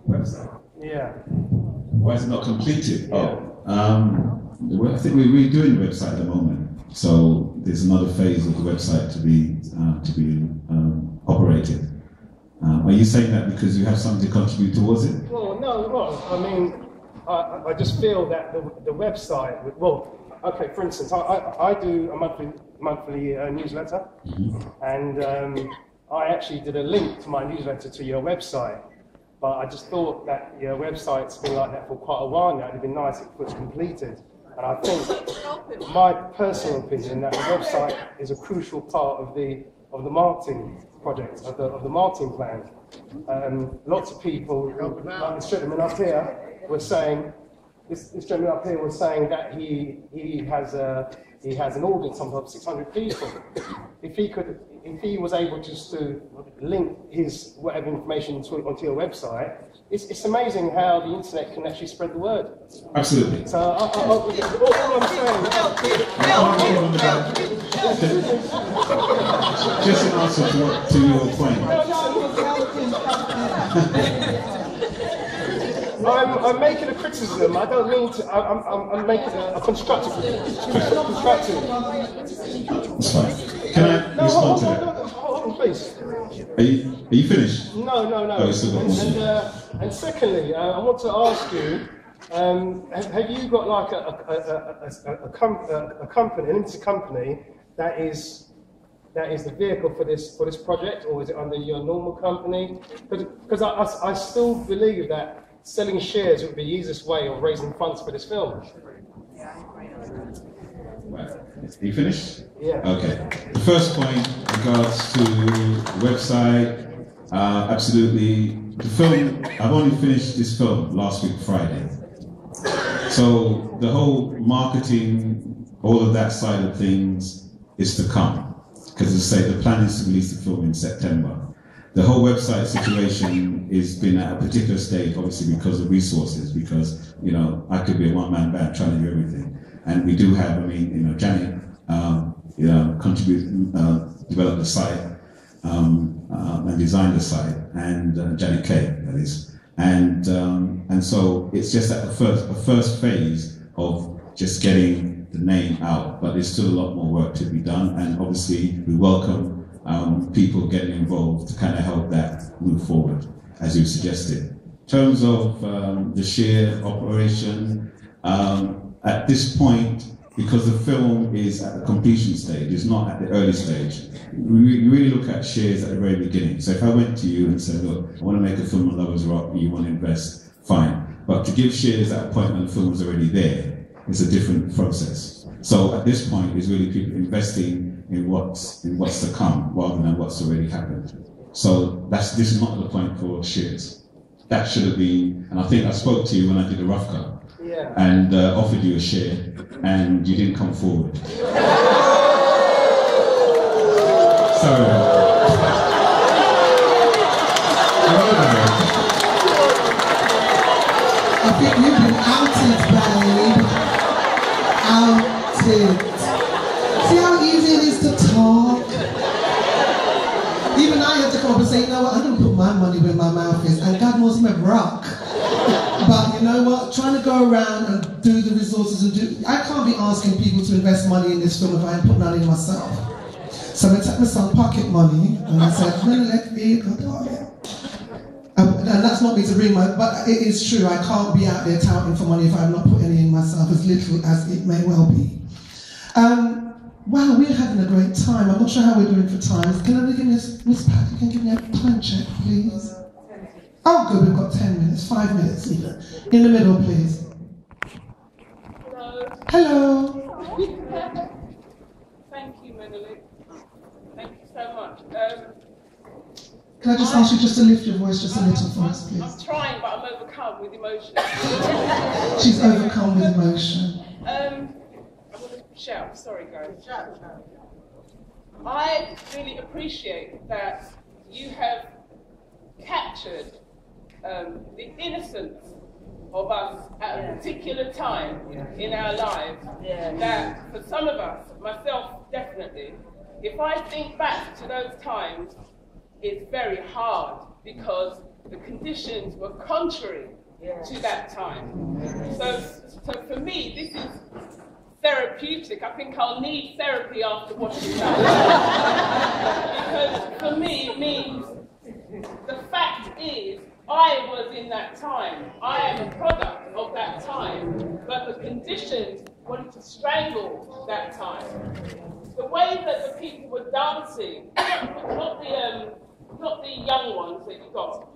Website. Yeah. Why is it not completed? Yeah. Well, I think we're redoing the website at the moment. So there's another phase of the website to be operated. Are you saying that because you have something to contribute towards it? Well, no. Well, I mean, I just feel that the website. Okay. For instance, I do a monthly newsletter, and I actually did a link to my newsletter to your website. But I just thought that your website's been like that for quite a while now. It'd be nice if it was completed. And I think, my personal opinion, that the website is a crucial part of the marketing project, of the marketing plan. Lots of people, like this gentleman up here, was saying, that he has an audience of 600 people. If he was able just to link his whatever information onto your website, it's amazing how the internet can actually spread the word. Absolutely. So all I'm saying. Just an answer to your point. I'm making a criticism. I don't mean to. I'm making a constructive. That's fine. Can I respond to that? Hold on, please. Are you finished? No. Oh, you still got more. And secondly, I want to ask you: have you got like a company, an limited company that is the vehicle for this project, or is it under your normal company? Because I still believe that selling shares would be the easiest way of raising funds for this film. Right. Are you finished? Yeah. Okay. The first point in regards to website, absolutely. The film, I've only finished this film last week, Friday. So the whole marketing, all of that side of things is to come. Because as I say, the plan is to release the film in September. The whole website situation has been at a particular stage, obviously because of resources, because, I could be a one-man band trying to do everything. And we do have, Janet, developed the site, and designed the site, and Janet Kay, that is. And so it's just at the first phase of just getting the name out, but there's still a lot more work to be done, and obviously we welcome people getting involved to kind of help that move forward, as you suggested. In terms of the share operation, at this point, because the film is at the completion stage, it's not at the early stage, we really look at shares at the very beginning. So if I went to you and said, look, I want to make a film on Lovers Rock, you want to invest, fine. But to give shares at a point when the film is already there, it's a different process. So at this point, it's really people investing in what's to come rather than what's already happened. So this is not the point for shares. That should have been, and I think I spoke to you when I did a rough cut. Yeah. And offered you a share, and you didn't come forward. Sorry. I think you've been outed, babe. Outed. See how easy it is to talk? Even I had to come up and say, you know what, I'm going to put my money where my mouth is, and God knows my rock. But you know what? Trying to go around and do the resources I can't be asking people to invest money in this film if I ain't put none in myself. So I took my son pocket money and I said, let me go. And that's not me to bring but it is true. I can't be out there touting for money if I'm not putting any in myself, as literal as it may well be. Wow, we're having a great time. I'm not sure how we're doing for time. Can I give me Miss Pat? You can give me a time check, please. Oh, good, we've got 10 minutes, 5 minutes even. In the middle, please. Hello. Hello. Thank you, Menelik. Thank you so much. Can I just ask you just to lift your voice just a little for us, please? I'm trying, but I'm overcome with emotion. She's overcome with emotion. I'm going to shout. Sorry, guys. Shout. I really appreciate that you have captured the innocence of us at a particular time in our lives. That for some of us, myself definitely, if I think back to those times, it's very hard because the conditions were contrary to that time. So for me, this is therapeutic. I think I'll need therapy after watching that. Because for me, it means the fact is, I was in that time. I am a product of that time. But the conditions wanted to strangle that time. The way that the people were dancing, not the young ones that you got,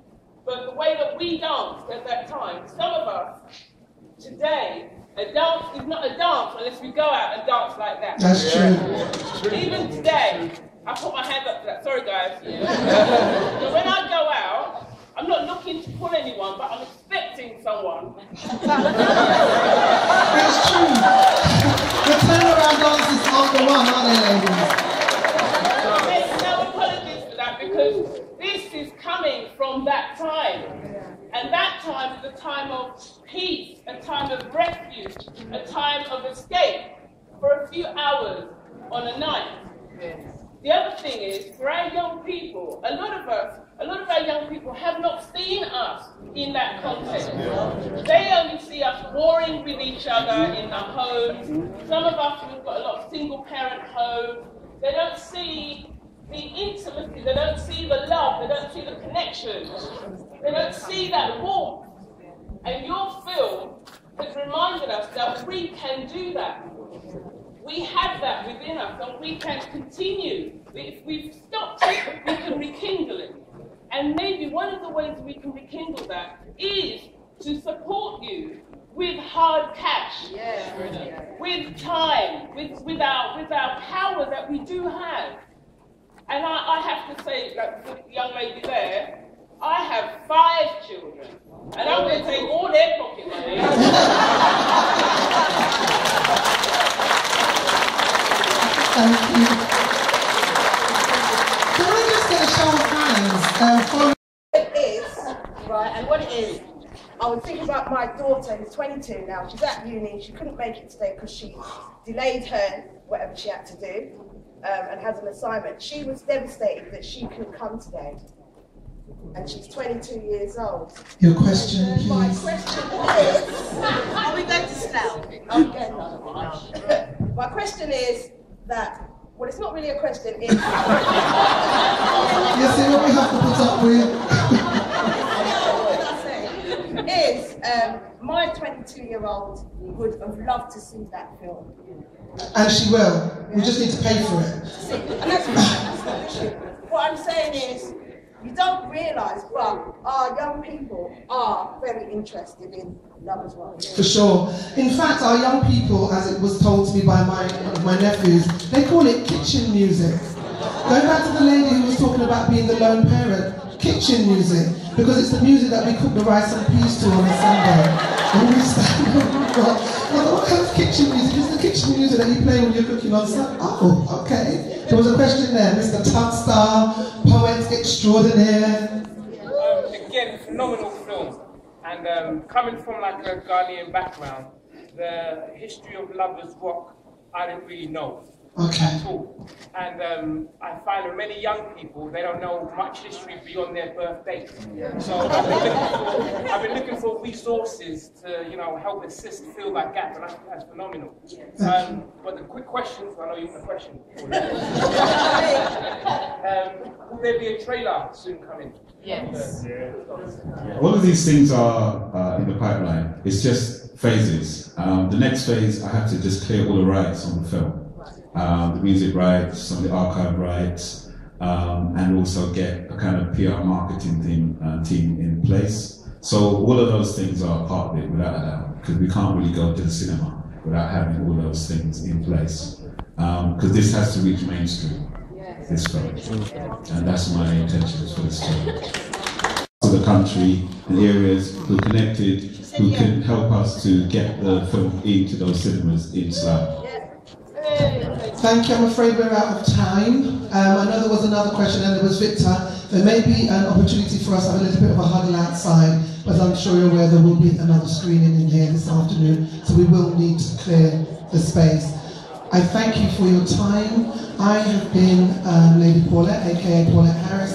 but the way that we danced at that time, some of us today, a dance is not a dance unless we go out and dance like that. That's true. Even today, I put my hand up to that. Sorry, guys. So when I go out, I'm not looking to pull anyone, but I'm expecting someone. That's true. The turnaround dances aren't the one, are they, ladies? There's no apologies for that, because this is coming from that time. And that time is a time of peace, a time of refuge, a time of escape for a few hours on a night. The other thing is, for our young people, a lot of our young people have not seen us in that context. They only see us warring with each other in the homes. Some of us, we've got a lot of single parent homes. They don't see the intimacy, they don't see the love, they don't see the connection. They don't see that warmth. And your film has reminded us that we can do that. We have that within us, and we can continue. If we've stopped it, we can rekindle it. And maybe one of the ways we can rekindle that is to support you with hard cash, with time, with our power that we do have. And I have to say, like the young lady there, I have 5 children, and I'm going to take all their pocket money. Thank you. Can I just get a show of hands? It is, right, and what it is, I was thinking about my daughter who's 22 now. She's at uni. She couldn't make it today because she delayed her whatever she had to do and has an assignment. She was devastated that she couldn't come today. And she's 22 years old. Your question, please. My question is... Are we going to Slough? Okay, no. My question is that... Well, it's not really a question, it's... You see what we have to put up with? My 22-year-old would have loved to see that film. And she will. We just need to pay for it. And that's not the issue. What I'm saying is, you don't realise, but our young people are very interested in love as well. For sure. In fact, our young people, as it was told to me by one of my nephews, they call it kitchen music. Going back to the lady who was talking about being the lone parent, kitchen music, because it's the music that we cook the rice and peas to on a Sunday. And we stand up and go, what kind of kitchen music? It's the kitchen music that you play when you're cooking on Sunday. Oh, okay. There was a question there, Mr. Tugstar, poet extraordinaire. Again, phenomenal film. And coming from like a Ghanaian background, the history of Lovers Rock, I didn't really know. Okay. At all. And I find that many young people, they don't know much history beyond their birth date. So I've been looking for resources to, help assist fill that gap, and I think that's phenomenal. But the quick questions, I know you want a question. Will there be a trailer soon coming? Yes. All of these things are in the pipeline. It's just phases. The next phase, I have to just clear all the rights on the film. The music rights, some of the archive rights, and also get a kind of PR marketing team in place. So all of those things are part of it, without a doubt, because we can't really go to the cinema without having all those things in place. Because this has to reach mainstream, this film, and that's my intentions for this film. To the country and areas who are connected, who can help us to get the film into those cinemas in Slough. Thank you. I'm afraid we're out of time. I know there was another question, and there was Victor. There may be an opportunity for us to have a little bit of a huddle outside, but I'm sure you're aware there will be another screening in here this afternoon, so we will need to clear the space. I thank you for your time. I have been Lady Paulette, aka Paulette Harris.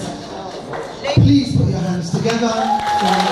Please put your hands together.